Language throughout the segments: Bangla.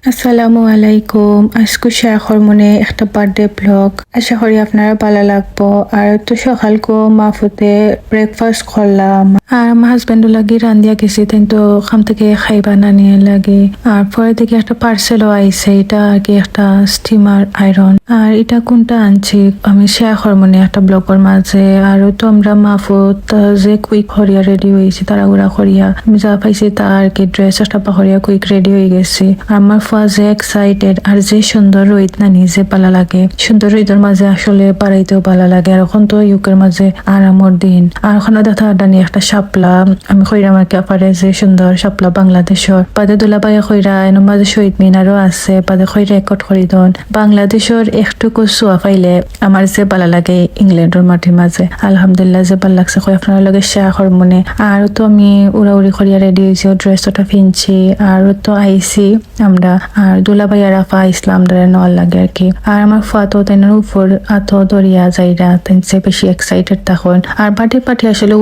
আসসালামু আলাইকুম। আজকে শেখর মনে একটা বার্থডে ব্লগ। আশা করি আপনারা ভালো লাগবো। আর তো সকালকো মাফুতে ব্রেকফাস্ট করলাম আর আমার হাজবেন্ডও লাগি রান্দিয়া গেছি তাই তো খাম থেকে খাইবা না নিয়ে লাগে। আর পরে থেকে একটা পার্সেলও আইছে, এটা আর কি একটা স্টিমার আয়রন। আর এটা কোনটা আনছি আমি শেখর মনে একটা ব্লগের মাঝে। আর তো আমরা মাফুত যে কুইক হরিয়া রেডি হয়েছি, তাড়াহুড়া করিয়া আমি যা পাইছি তা আর কি ড্রেস একটা পাহরিয়া কুইক রেডি হয়ে গেছি। আর আমার যে এক্সাইটেড আর যে সুন্দর রোদ না নিজে ভালো লাগে। সুন্দর রোদের মাঝে আসলে পাড়াইতেও ভালো লাগে। আর এখন তো ইউকের মাঝে আরামর দিন। আর ওখানে দেখা ডানি একটা শাপলা আমি কইরা আমার পারে যে সুন্দর শাপলা বাংলাদেশের পাদে দুলাবাই কইরা এর মাঝে শহীদ মিনারও আছে পাদে কই রেকর্ড করি দন বাংলাদেশের একটুকু সোয়া পাইলে আমার যে ভালো লাগে ইংল্যান্ডের মাটির মাঝে। আলহামদুলিল্লাহ যে ভালো লাগছে কই আপনার লগে শেয়ার মনে। আর তো আমি উড়াউড়ি করিয়া রেডি হয়েছি, ড্রেসটা ফিনছি আর তো আইসি আমরা। আর দুলাভাই আর আফা ইসলাম ধরে নল লাগে আর কি। আর আমার ফাতো তাইনের উপর আত দরিয়া যাইরা তাই বেশি এক্সাইটেড তখন। আর বার্থডে পার্টি আসলে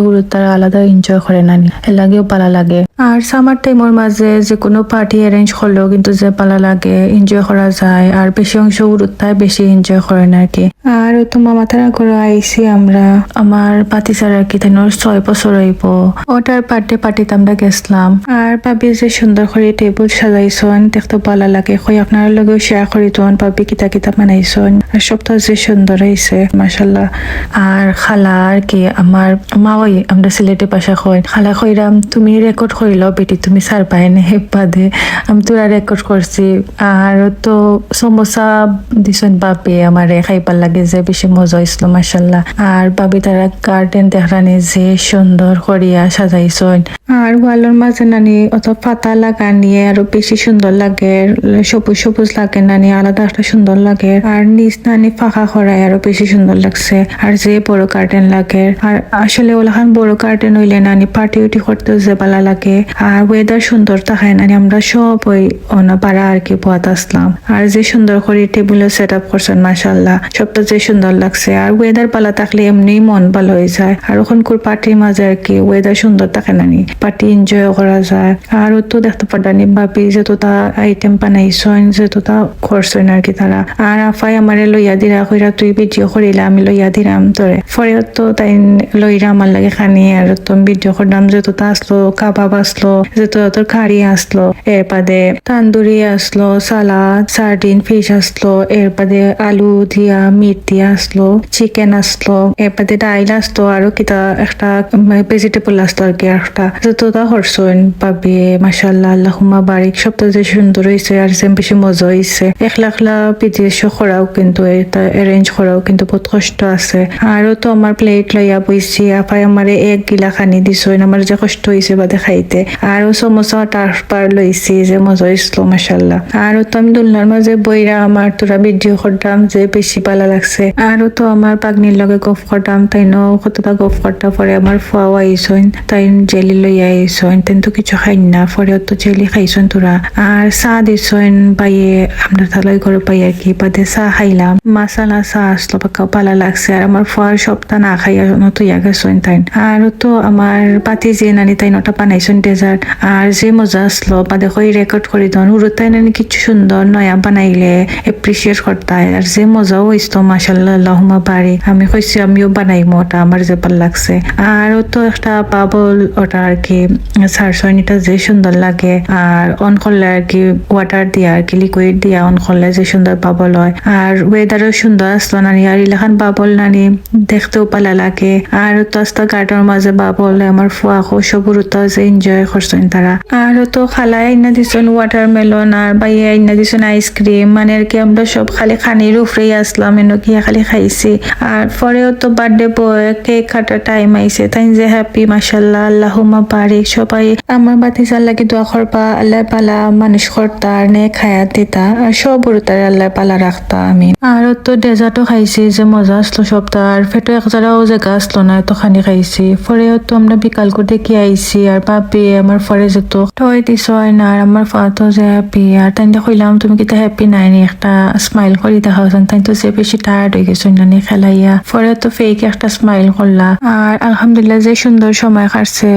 উড়ুতার আলাদা এনজয় করে নানি, এর লাগেও ভালো লাগে। আর সামার টাইমের মাঝে যে কোনো পার্টি অ্যারেঞ্জ করলেও কিন্তু যে ভালো লাগে, এনজয় করা যায়। আর বেশি অংশ উড়ুতায় বেশি এনজয় করেন আর কি। আর তো মামাতারা করে আইসি আমরা, আমার পাতিসার আর কি তাই 6 বছর হইব। ওটার বার্থডে পার্টিতে আমরা গেছিলাম। আর ভাবি যে সুন্দর করে টেবিল সাজাইছন দেখতে ভালো লাগে। কই আপনার লগেও শেয়ার করি তখন ভাবি কিতা কিতা বানাইছন। আর সবটা যে সুন্দর হয়েছে মাশাল্লাহ। আর খালা আর কি আমার মাওয়াই আমরা সিলেটে পাশা কই খালা কইরাম তুমি রেকর্ড করিল বেটি তুমি সার পাই না হে বাদে আমি তোরা রেকর্ড করছি। আর তো সমোসা দিছন বাপে আমার খাইবার লাগে যে বেশি মজা হয়েছিল মাশাল্লাহ। আর ভাবি তারা গার্ডেন দেখানি যে সুন্দর করিয়া সাজাইছন। আর ওয়ালের মাঝে নানি অত পাতা লাগানিয়ে আরো বেশি সুন্দর লাগে, সবুজ সবুজ লাগে নানি আলাদা একটা সুন্দর লাগে। আর নিচ নানি ফাঁকা করায় আরো বেশি সুন্দর লাগছে। আর যে বড় গার্ডেন লাগে, আর আসলে ওলাখান বড় গার্ডেন হইলে নানি পার্টি উটি করতেও যে ভালো লাগে। আর ওয়েদার সুন্দর থাকায় নানি আমরা সব ওই পাড়া আর কি পোয়াত আসলাম। আর যে সুন্দর করে টেবিল সেট আপ করছেন মাশাল্লাহ, সবটা যে সুন্দর লাগছে। আর ওয়েদার ভালো থাকলে এমনি মন ভালো হয়ে যায়। আর ওখানকার পার্টির মাঝে আর কি ওয়েদার সুন্দর থাকে নানি পার্টি এনজয় করা যায়। আর তো দেখতে পাটানি ভাবি যতটা আইটেম বানাইছন যতটা করছেন আর কি তারা। আর আফাই আমারে লইয়া দিরা কইরা তুই ভিডিও করিলা আমি লইয়া দিরাম তোরে পরে তো তাই লইরা আমার লাগে খানি। আর তো ভিডিও করলাম যতটা আসলো কাবাব আসলো, যত তোর কারি আসলো, এর বাদে তান্দুরি আসলো, সালাদ সার্ডিন ফিশ আসলো, এর বাদে আলু দিয়া মিট দিয়া আসলো, চিকেন আসলো, এর বাদে ডাইল আসলো, আরো কিতা একটা ভেজিটেবল আসলো আর কি একটা যতটা করছেন ভাবি মাশাল্লাহ আল্লাহুম্মা বারিক। সবটা যে সুন্দর হয়েছে আর যে বেশি মজা হয়েছে। একলা বিদেশ করাও কিন্তু এটা অ্যারেঞ্জ করাও কিন্তু বহুত কষ্ট আছে। আরো তো আমার প্লেট লইয়া বইছি, আপাই আমারে এক গিলা খানি দিছইন, আমার যে কষ্ট হয়েছে বাদে খাইতে। আরো সমোসা টারপার লইছি যে মজা হয়েছিল মাশাল্লাহ। আরো তো আমি দুলনার মাঝে বইরা আমার তোরা ভিডিও করতাম যে বেশি ভালো লাগছে। আরো তো আমার পাগনির লগে গফ করতাম তাই কতটা গফ করতে পরে আমার ফুয়াও আইসইন তাই জেলি লইয়া আইসইন তেন তো কিছু খাই না পরে তো জেলি খাইছন তোরা। আর চা দিছইন পাইয়ে আমরা তালাই করে পাই আর কি বাদে চা খাইলাম, মাসালা চা আসলো পাকা ভালো লাগছে। আর আমার ফুয়ার সপ্তাহ না খাইয়া তুইয়া গেছইন তাই। আর তো আমার পাতি যে নানি তাই নটা বানাইছন ডেজার্ট। আর যে মজা আসলো বাদে কই রেকর্ড করি দন উড়তাই নানি কিছু সুন্দর নয়া বানাইলে এপ্রিসিয়েট করতাই। আর যে মজাও হইতো মাশাল্লাহ আল্লাহুম্মা বারিক। আমি কইছি আমিও বানাইমো, ওটা আমার যে ভাল লাগছে। আর তো একটা বাবল ওটা আর কি সারসনিটা যে সুন্দর লাগে। আর অন করলে আর কি ওয়াটার দিয়া আর কি লিকুইড দিয়া অন করলে যে সুন্দর বাবল হয়। আর ওয়েদারও সুন্দর আসলো নানি। আর ইলাখান বাবল নানি দেখতেও ভালো লাগে। আর তো আস্তা গার্ডেনের মাঝে বাবল আমার ফুয়াকো সবুরতা যে এনজয় করছেন তারা। আর তো খালাই আইনা দিছেন ওয়াটারমেলন আর বাইয়ে আইনা দিছেন আইসক্রিম। মানে আর কি আমরা সব খালি খানির উপরেই আসলাম এনে কি খালি খাইছি। আর পরেও তো বার্থডে বয় কেক কাটার টাইম আইছে তাই যে হ্যাপি মাশাল্লাহ আল্লাহুম্মা বারিক। সবাই আমার বাতিজার লাগে দোয়া করবা আল্লাহ পালা মানুষ করতা আর নে খায়া দিতা আর সব উড়তার আল্লাহ পালা রাখতা আমি। আর তো ডেজার্টও খাইছি যে মজা আসলো সবটা। আর ফেটো একজারাও জায়গা আসলো না এত খানি খাইছি। পরেও তো আমরা বিকাল করে দেখি আইছি। আর ভাবি আমার পরে যেত টয় দিছ না আর আমার ফাতো যে হ্যাপি। আর তাই কইলাম তুমি কিতা হ্যাপি নাইনি একটা স্মাইল করি দেখাওছেন তাই তো যে বেশি টায়ার্ড হয়ে গেছো নানি খেলাইয়া পরে তো ফেক একটা স্মাইল করলা আর আলহামদুলিল্লাহ যে সুন্দর সময় কাটছে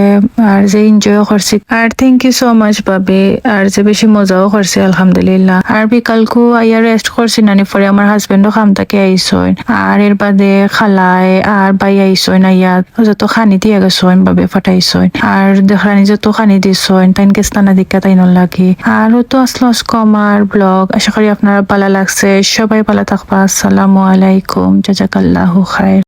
আর যে এনজয় করছি আর থ্যাংক ইউ সো মাচ ভাবি আর যে বেশি মজাও করছে আলহামদুলিল্লাহ আর বিকালকু আইয়া রেস্ট করছি নানি পরে আমার হাজবেন্ডও খাম থেকে আইসইন আর এর বাদে খালায় আর বাই আইসইন আইয়া যত খানি দিয়ে গেছইন ভাবে ফাটাইছইন আর দেখানি যত খানি দিছইন তাইন কেস্তানা দিকা তাইন লাগে আরও তো আসলো আজকে আমার ব্লগ আশা করি আপনারা ভালো লাগছে সবাই ভালো থাকবা আসসালামু আলাইকুম জাজাকাল্লাহু খাইর।